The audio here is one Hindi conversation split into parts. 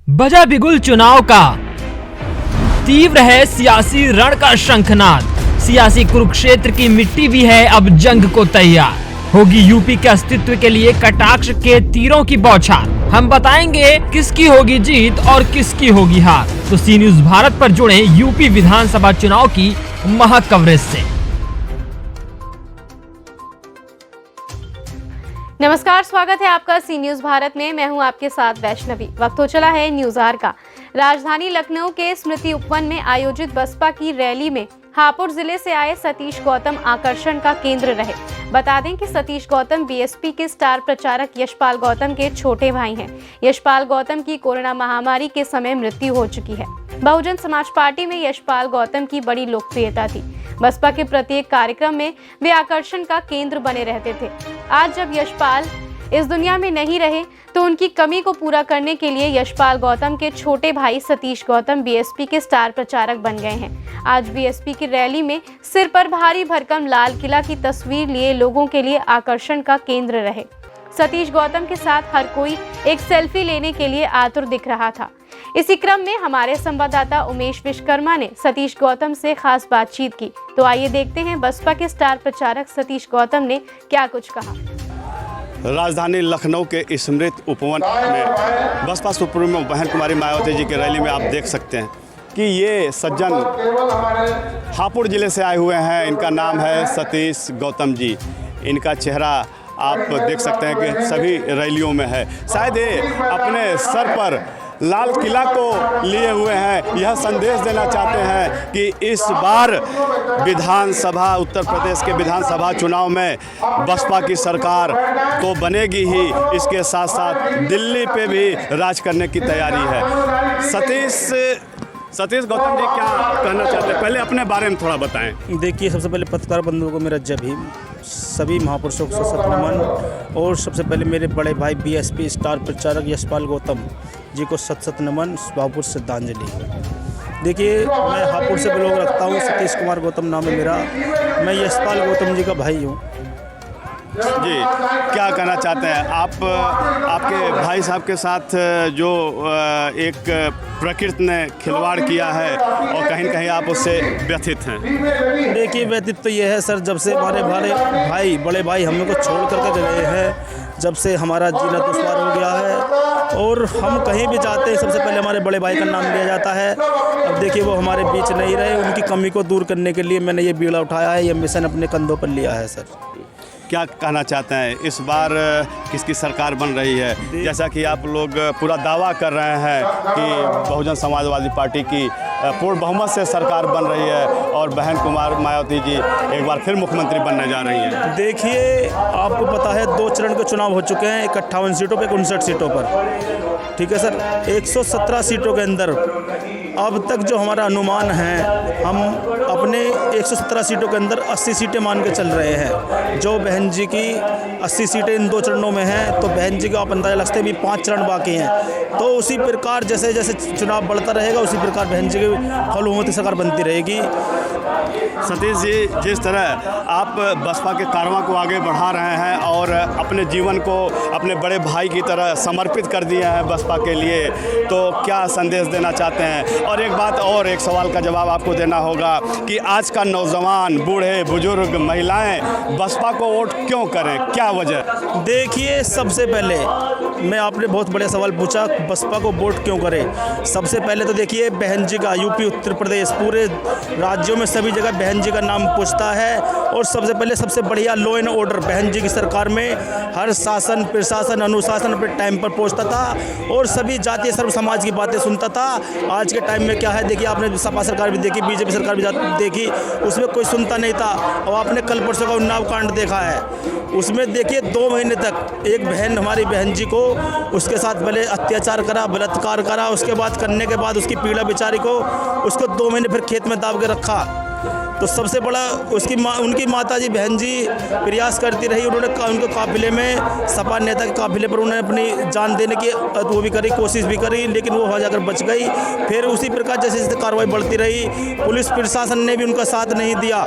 बजा बिगुल चुनाव का, तीव्र है सियासी रण का शंखनाद। सियासी कुरुक्षेत्र की मिट्टी भी है अब जंग को तैयार। होगी यूपी के अस्तित्व के लिए कटाक्ष के तीरों की बौछार। हम बताएंगे किसकी होगी जीत और किसकी होगी हार। तो सी न्यूज भारत पर जुड़े यूपी विधानसभा चुनाव की महक कवरेज से। नमस्कार, स्वागत है आपका सी न्यूज भारत में। मैं हूं आपके साथ वैष्णवी। वक्त हो चला है न्यूज आवर का। राजधानी लखनऊ के स्मृति उपवन में आयोजित बसपा की रैली में हापुड़ जिले से आए सतीश गौतम आकर्षण का केंद्र रहे। बता दें कि सतीश गौतम बीएसपी के स्टार प्रचारक यशपाल गौतम के छोटे भाई हैं। यशपाल गौतम की कोरोना महामारी के समय मृत्यु हो चुकी है। बहुजन समाज पार्टी में यशपाल गौतम की बड़ी लोकप्रियता थी। बसपा के प्रत्येक कार्यक्रम में वे आकर्षण का केंद्र बने रहते थे। आज जब यशपाल इस दुनिया में नहीं रहे तो उनकी कमी को पूरा करने के लिए यशपाल गौतम के छोटे भाई सतीश गौतम बीएसपी के स्टार प्रचारक बन गए हैं। आज बीएसपी की रैली में सिर पर भारी भरकम लाल किला की तस्वीर लिए लोगों के लिए आकर्षण का केंद्र रहे। सतीश गौतम के साथ हर कोई एक सेल्फी लेने के लिए आतुर दिख रहा था। इसी क्रम में हमारे संवाददाता उमेश विश्वकर्मा ने सतीश गौतम से खास बातचीत की। तो आइए देखते हैं बसपा के स्टार प्रचारक सतीश गौतम ने क्या कुछ कहा। राजधानी लखनऊ के स्मृति उपवन में बसपा सुप्रीमो बहन कुमारी मायावती जी की रैली में आप देख सकते हैं कि ये सज्जन हापुड़ जिले से आए हुए हैं। इनका नाम है सतीश गौतम जी। इनका चेहरा आप देख सकते हैं कि सभी रैलियों में है। शायद ये अपने सर पर लाल किला को लिए हुए हैं। यह संदेश देना चाहते हैं कि इस बार विधानसभा उत्तर प्रदेश के विधानसभा चुनाव में बसपा की सरकार तो बनेगी ही, इसके साथ साथ दिल्ली पे भी राज करने की तैयारी है। सतीश गौतम जी क्या कहना चाहते हैं, पहले अपने बारे में थोड़ा बताएं। देखिए, सबसे पहले पत्रकार बंधुओं को मेरा जय भीम। सभी महापुरुषों को सत नमन। और सबसे पहले मेरे बड़े भाई बीएसपी स्टार प्रचारक यशपाल गौतम जी को सत नमन, हापुड़ श्रद्धांजलि। देखिए, मैं हापुड़ से ब्लॉग रखता हूँ। सतीश कुमार गौतम नाम है मेरा। मैं यशपाल गौतम जी का भाई हूँ। जी, क्या कहना चाहते हैं आप? आपके भाई साहब के साथ जो एक प्रकृति ने खिलवाड़ किया है और कहीं न कहीं आप उससे व्यथित हैं। देखिए, व्यथित तो ये है सर, जब से हमारे बड़े भाई हम लोग को छोड़ करके गए हैं, जब से हमारा जीना दुश्वार हो गया है और हम कहीं भी जाते हैं सबसे पहले हमारे बड़े भाई का नाम लिया जाता है। अब देखिए, वो हमारे बीच नहीं रहे। उनकी कमी को दूर करने के लिए मैंने ये बीड़ा उठाया है, ये मिशन अपने कंधों पर लिया है सर। क्या कहना चाहते हैं, इस बार किसकी सरकार बन रही है? जैसा कि आप लोग पूरा दावा कर रहे हैं कि बहुजन समाजवादी पार्टी की पूर्ण बहुमत से सरकार बन रही है और बहन कुमार मायावती जी एक बार फिर मुख्यमंत्री बनने जा रही हैं। देखिए, आपको पता है 2 चरण के चुनाव हो चुके हैं, 58 सीटों पे 59 सीटों पर। ठीक है सर, 117 सीटों के अंदर अब तक जो हमारा अनुमान है, हम अपने 117 सीटों के अंदर 80 सीटें मान के चल रहे हैं। जो बहन जी की 80 सीटें इन 2 चरणों में हैं, तो बहन जी का आप अंदाजा लगते भी 5 चरण बाकी हैं। तो उसी प्रकार जैसे जैसे चुनाव बढ़ता रहेगा, उसी प्रकार बहन जी की बहुमत सरकार बनती रहेगी। सतीश जी, जिस तरह आप बसपा के कारवां को आगे बढ़ा रहे हैं और अपने जीवन को अपने बड़े भाई की तरह समर्पित कर दिए हैं बसपा के लिए, तो क्या संदेश देना चाहते हैं? और एक बात और, एक सवाल का जवाब आपको देना होगा कि आज का नौजवान, बूढ़े बुजुर्ग, महिलाएं बसपा को वोट क्यों करें, क्या वजह? देखिए, सबसे पहले मैं आपने बहुत बड़ा सवाल पूछा, बसपा को वोट क्यों करें। सबसे पहले तो देखिए, बहन जी का यूपी, उत्तर प्रदेश, पूरे राज्यों में सभी जगह बहन जी का नाम पूछता है। और सबसे पहले सबसे बढ़िया लॉ एंड ऑर्डर बहन जी की सरकार में, हर शासन प्रशासन अनुशासन अपने टाइम पर पहुंचता था और सभी जातीय सर्व समाज की बातें सुनता था। आज के टाइम में क्या है, देखिए आपने सपा सरकार भी देखी, बीजेपी सरकार भी देखी, उसमें कोई सुनता नहीं था। और आपने कल परसों का उन्नाव कांड देखा है, उसमें देखिए 2 महीने तक एक बहन, हमारी बहन जी को, उसके साथ पहले अत्याचार करा, बलात्कार करा, उसके बाद करने के बाद उसकी पीड़ा बेचारी को, उसको 2 महीने फिर खेत में दाब के रखा। तो सबसे बड़ा उनकी माताजी बहन जी प्रयास करती रही। उन्होंने उनके काफिले में, सपा नेता के काफिले पर उन्होंने अपनी जान देने की वो भी करी, कोशिश भी करी, लेकिन वो वहाँ जाकर बच गई। फिर उसी प्रकार जैसे जैसे कार्रवाई बढ़ती रही, पुलिस प्रशासन ने भी उनका साथ नहीं दिया।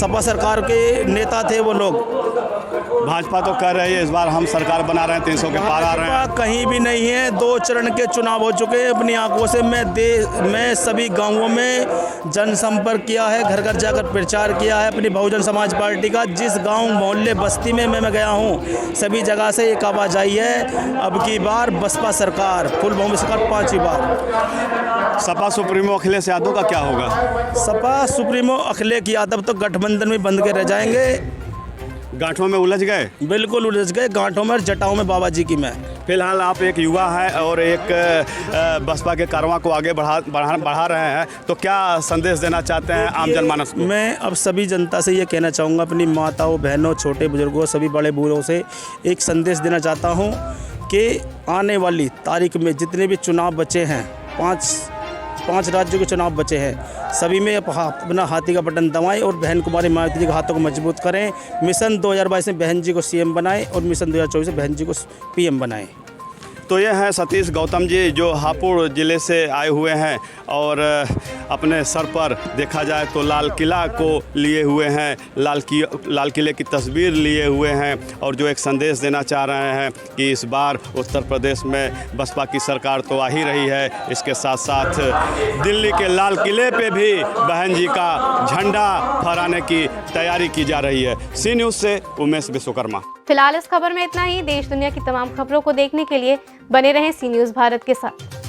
सपा सरकार के नेता थे वो लोग, भाजपा तो कह रही है इस बार हम सरकार बना रहे हैं, 300 के पार आ रहे हैं। भाजपा कहीं भी नहीं है। 2 चरण के चुनाव हो चुके हैं। अपनी आंखों से मैं सभी गांवों में जनसंपर्क किया है, घर घर जाकर प्रचार किया है अपनी बहुजन समाज पार्टी का। जिस गांव मोहल्ले बस्ती में मैं गया हूं, सभी जगह से एक आवाज आई है, अब की बार बसपा सरकार, फुल बहुमत सरकार 5वीं बार। सपा सुप्रीमो अखिलेश यादव का क्या होगा? सपा सुप्रीमो अखिलेश यादव तो गठबंधन में बंद के रह जाएंगे। गांठों में उलझ गए, बिल्कुल उलझ गए गांठों में, जटाओं में बाबा जी की मैं। फिलहाल आप एक युवा है और एक बसपा के कारवां को आगे बढ़ा रहे हैं, तो क्या संदेश देना चाहते हैं आम जनमानस को? मैं अब सभी जनता से ये कहना चाहूँगा, अपनी माताओं, बहनों, छोटे बुजुर्गों, सभी बड़े बूढ़ों से एक संदेश देना चाहता हूँ कि आने वाली तारीख में जितने भी चुनाव बचे हैं, 5 राज्यों के चुनाव बचे हैं, सभी में अपना हाथी का बटन दबाएं और बहन कुमारी मायावती जी के हाथों को मजबूत करें। मिशन 2022 में बहन जी को सीएम बनाएं और मिशन 2024 में बहन जी को पीएम बनाएं। तो ये हैं सतीश गौतम जी, जो हापुड़ ज़िले से आए हुए हैं और अपने सर पर देखा जाए तो लाल किला को लिए हुए हैं, लाल किले की तस्वीर लिए हुए हैं और जो एक संदेश देना चाह रहे हैं कि इस बार उत्तर प्रदेश में बसपा की सरकार तो आ ही रही है, इसके साथ साथ दिल्ली के लाल किले पे भी बहन जी का झंडा फहराने की तैयारी की जा रही है। सी न्यूज़ से उमेश विश्वकर्मा। फिलहाल इस खबर में इतना ही। देश दुनिया की तमाम खबरों को देखने के लिए बने रहें सी न्यूज़ भारत के साथ।